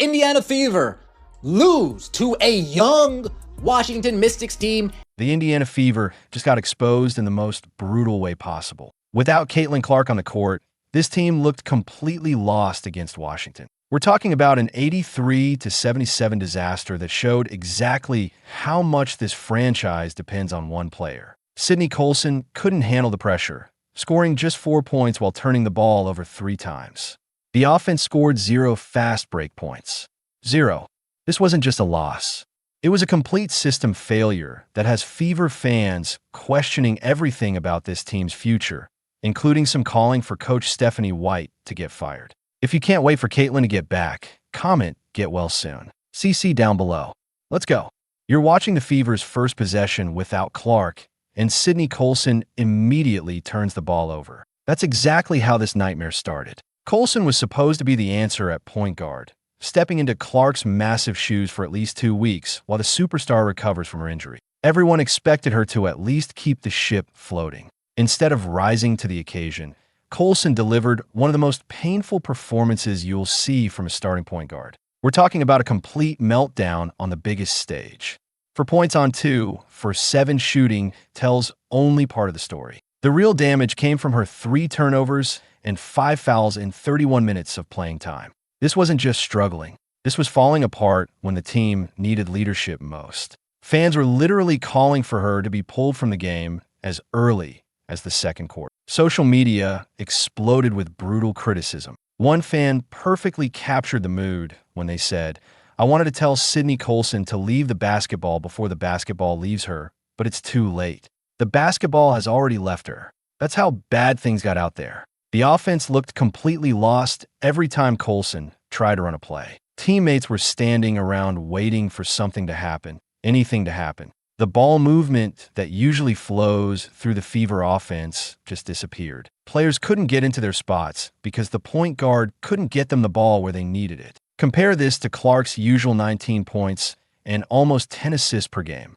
Indiana Fever lose to a young Washington Mystics team. The Indiana Fever just got exposed in the most brutal way possible. Without Caitlin Clark on the court, this team looked completely lost against Washington. We're talking about an 83-77 disaster that showed exactly how much this franchise depends on one player. Sydney Colson couldn't handle the pressure, scoring just 4 points while turning the ball over 3 times. The offense scored 0 fast break points. 0. This wasn't just a loss. It was a complete system failure that has Fever fans questioning everything about this team's future, including some calling for Coach Stephanie White to get fired. If you can't wait for Caitlin to get back, comment "Get well soon." CC down below. Let's go. You're watching the Fever's first possession without Clark, and Sydney Colson immediately turns the ball over. That's exactly how this nightmare started. Colson was supposed to be the answer at point guard, stepping into Clark's massive shoes for at least 2 weeks while the superstar recovers from her injury. Everyone expected her to at least keep the ship floating. Instead of rising to the occasion, Colson delivered one of the most painful performances you'll see from a starting point guard. We're talking about a complete meltdown on the biggest stage. For points on 2, for 7 shooting tells only part of the story. The real damage came from her 3 turnovers and 5 fouls in 31 minutes of playing time. This wasn't just struggling. This was falling apart when the team needed leadership most. Fans were literally calling for her to be pulled from the game as early as the second quarter. Social media exploded with brutal criticism. One fan perfectly captured the mood when they said, "I wanted to tell Sydney Colson to leave the basketball before the basketball leaves her, but it's too late. The basketball has already left her." That's how bad things got out there. The offense looked completely lost every time Colson tried to run a play. Teammates were standing around waiting for something to happen, anything to happen. The ball movement that usually flows through the Fever offense just disappeared. Players couldn't get into their spots because the point guard couldn't get them the ball where they needed it. Compare this to Clark's usual 19 points and almost 10 assists per game.